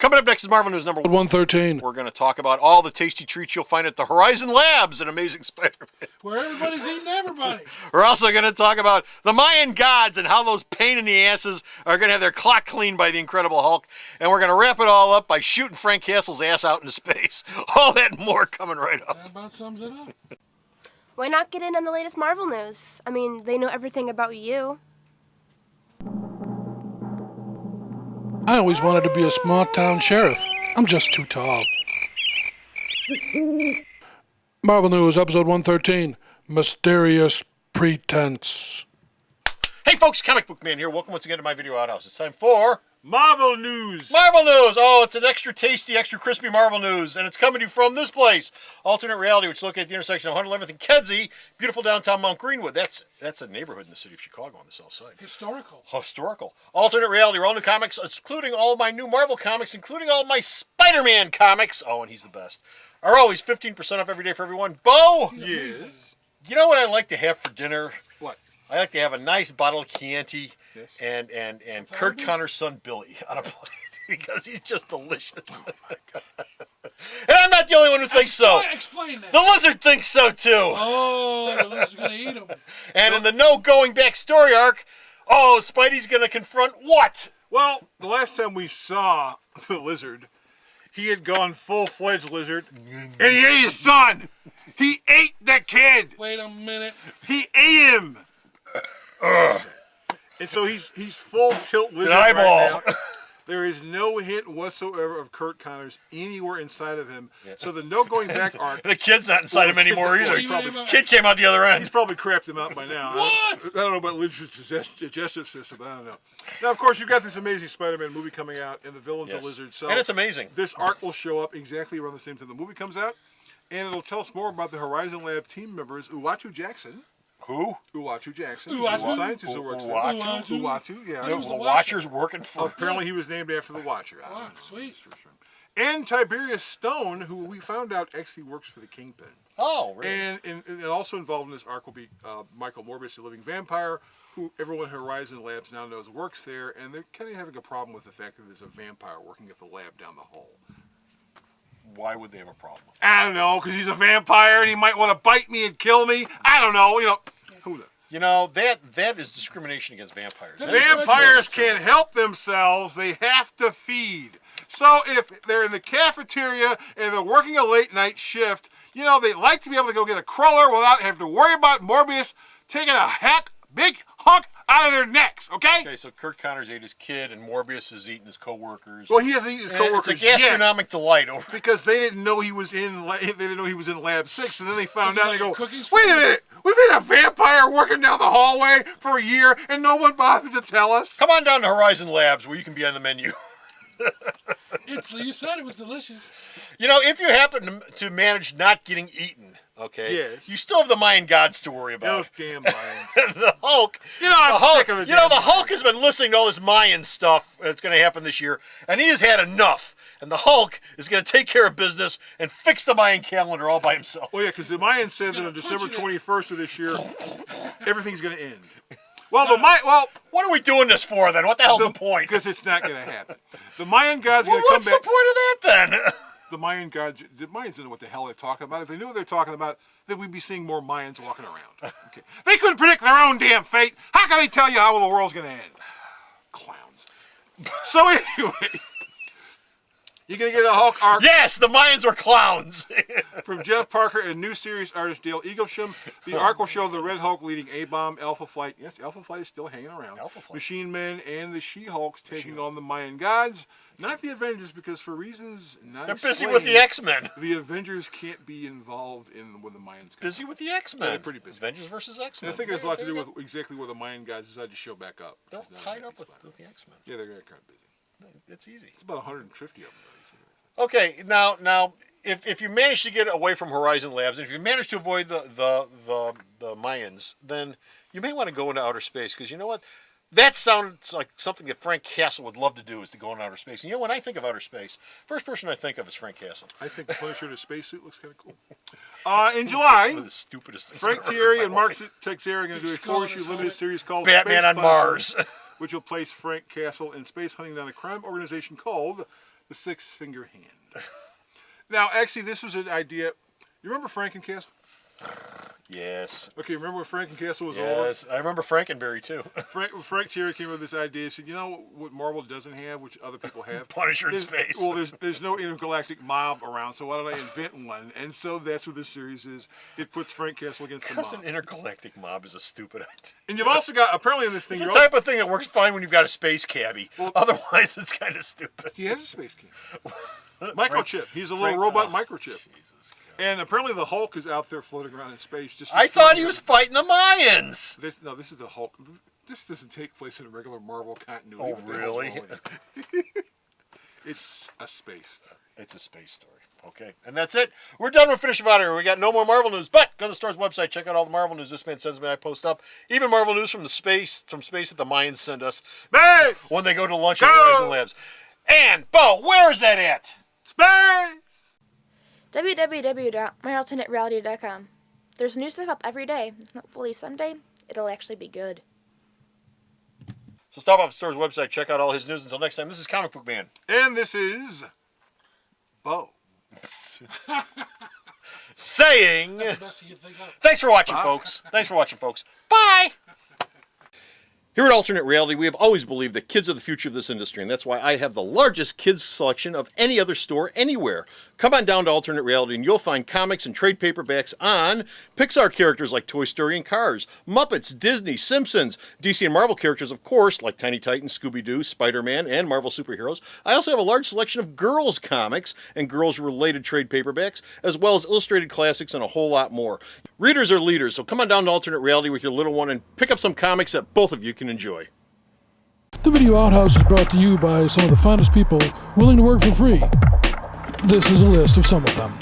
Coming up next is Marvel News number 113. We're going to talk about all the tasty treats you'll find at the Horizon Labs in Amazing Spider-Man. Where everybody's eating everybody. We're also going to talk about the Mayan gods and how those pain in the asses are going to have their clock cleaned by the Incredible Hulk. And we're going to wrap it all up by shooting Frank Castle's ass out into space. All that and more coming right up. That about sums it up. Why not get in on the latest Marvel news? I mean, they know everything about you. I always wanted to be a small town sheriff. I'm just too tall. Marvel News, episode 113, Mysterious Pretense. Hey folks, Comic Book Man here. Welcome once again to my video outhouse. It's time for Marvel News. Marvel News. Oh, it's an extra tasty, extra crispy Marvel News, and it's coming to you from this place, Alternate Reality, which is located at the intersection of 111th and Kedzie, beautiful downtown Mount Greenwood. That's a neighborhood in the city of Chicago on the south side. Historical. Alternate Reality, where all new comics, including all my new Marvel comics, including all my Spider-Man comics. Oh, and he's the best. Are always 15% off every day for everyone. Bo, Yes. you know what I like to have for dinner? What? I like to have a nice bottle of Chianti. Yes. And Kurt Connor's son Billy on a plate because he's just delicious. And I'm not the only one who thinks so. Explain that. The lizard thinks so too. Oh, the lizard's going to eat him. And in the no going back story arc, oh, Spidey's going to confront what? Well, the last time we saw the lizard, he had gone full-fledged lizard, and he ate his son. He ate the kid. Wait a minute. He ate him. And so he's full tilt lizard An eyeball. right now. There is no hint whatsoever of Kurt Connors anywhere inside of him. Yeah. So the no going back arc. The kid's not inside him anymore either. Probably, Kid came out the other end. he's probably crapped him out by now. What? I don't know about Lizard's digestive system, but I don't know. Now, of course, you've got this amazing Spider-Man movie coming out, and the villain's a lizard. So and it's amazing. This arc will show up exactly around the same time the movie comes out, and it'll tell us more about the Horizon Lab team members, Uatu Jackson. Who? Uatu Jackson. Uatu? He's a scientist who works there. Uatu, yeah. He was The the Watcher's working for. Apparently, he was named after the Watcher. I don't Wow, know. sweet. And Tiberius Stone, who we found out actually works for the Kingpin. Oh, really? And also involved in this arc will be Michael Morbius, the living vampire, who everyone at Horizon Labs now knows works there, and they're kind of having a problem with the fact that there's a vampire working at the lab down the hall. Why would they have a problem with I don't know, because he's a vampire and he might want to bite me and kill me. I don't know, who knows? You know, that is discrimination against vampires. Vampires can't help themselves. They have to feed. So if they're in the cafeteria and they're working a late night shift, they like to be able to go get a cruller without having to worry about Morbius taking a big hunk out of their necks, okay? Okay, so Kurt Connors ate his kid and Morbius is eating his coworkers. Well, he hasn't eaten his coworkers It's a gastronomic delight over because they didn't know he was in Lab 6, and then they found out and they go, cooking wait a minute, we've had a vampire working down the hallway for a year and no one bothered to tell us. Come on down to Horizon Labs where you can be on the menu. You said it was delicious. If you happen to manage not getting eaten, okay, Yes. you still have the Mayan gods to worry Those about. damn Mayans. The Hulk. I'm sick of The Hulk has been listening to all this Mayan stuff that's going to happen this year, and he has had enough. And the Hulk is going to take care of business and fix the Mayan calendar all by himself. Well, yeah, because the Mayans said that on December 21st of this year, everything's going to end. Well, What are we doing this for then? What the hell's the point? because it's not going to happen. The Mayan gods are Well, going to come what's the point back. of that then? The Mayans don't know what the hell they're talking about. If they knew what they're talking about, then we'd be seeing more Mayans walking around. Okay. They couldn't predict their own damn fate. How can they tell you how the world's going to end? Clowns. So anyway, you're going to get a Hulk arc Yes, the Mayans were clowns. from Jeff Parker and new series artist Dale Eaglesham. The arc will show the Red Hulk leading A-Bomb, Alpha Flight. Yes, Alpha Flight is still hanging around. Alpha Flight. Machine Men and the She-Hulks taking on the Mayan gods. Not the Avengers, because for reasons not They're busy explained, with the X-Men. the Avengers can't be involved in when the Mayans come. Busy with the X-Men. They're pretty busy. Avengers versus And X-Men. I think it has a lot to do with exactly where the Mayan guys decided to show back up. They're which is not tied a up big with spot. the X-Men. Yeah, they're kind of busy. It's easy. It's about 150 of them. Okay, now, if you manage to get away from Horizon Labs, and if you manage to avoid the Mayans, then you may want to go into outer space, because you know what? That sounds like something that Frank Castle would love to do, is to go into outer space. And when I think of outer space, first person I think of is Frank Castle. I think the Punisher in a spacesuit looks kind of cool. In July, One of the stupidest things. Frank I've ever Thierry heard and in my Mark life. Texeira are going to do a Skull in 4-issue his limited helmet. series called Batman Space on Punisher, Mars. which will place Frank Castle in space hunting down a crime organization called the six-finger hand. Now, actually, this was an idea. You remember Frankencastle? Yes. Okay, remember when Frankencastle was Yes. I remember Frankenberry too. Frank Thierry came up with this idea. He said, you know what Marvel doesn't have, which other people have? Punisher in space. Well, there's no intergalactic mob around, so why don't I invent one? And so that's what this series is. It puts Frank Castle against the Because mob. an intergalactic mob is a stupid idea. And you've also got, apparently in this thing, It's the type of thing that works fine when you've got a space cabbie. Otherwise, it's kind of stupid. he has a space camp. Microchip. He's a little Frank- robot oh, microchip. And apparently the Hulk is out there floating around in space. Just I thought he was fighting the Mayans. This is the Hulk. This doesn't take place in a regular Marvel continuity. Oh, What the hell's really? wrong with you? It's a space. It's a space story. Okay. And that's it. We're done with Finish Out here. We got no more Marvel news, but go to the store's website. Check out all the Marvel news this man sends me. I post up. Even Marvel news from space that the Mayans send us Space! when they go to lunch at Horizon Labs. And, Bo, where is that at? Space! www.myalternatereality.com. There's new stuff up every day. Hopefully someday it'll actually be good. So stop off the store's website. Check out all his news. Until next time, this is Comic Book Man. And this is Bo. Saying, Best you think of. thanks for watching, folks. Thanks for watching, folks. Bye. Here at Alternate Reality, we have always believed that kids are the future of this industry, and that's why I have the largest kids selection of any other store anywhere. Come on down to Alternate Reality, and you'll find comics and trade paperbacks on Pixar characters like Toy Story and Cars, Muppets, Disney, Simpsons, DC and Marvel characters, of course, like Tiny Titans, Scooby-Doo, Spider-Man, and Marvel superheroes. I also have a large selection of girls' comics and girls-related trade paperbacks, as well as illustrated classics and a whole lot more. Readers are leaders, so come on down to Alternate Reality with your little one and pick up some comics that both of you can enjoy. The Video Outhouse is brought to you by some of the finest people willing to work for free. This is a list of some of them.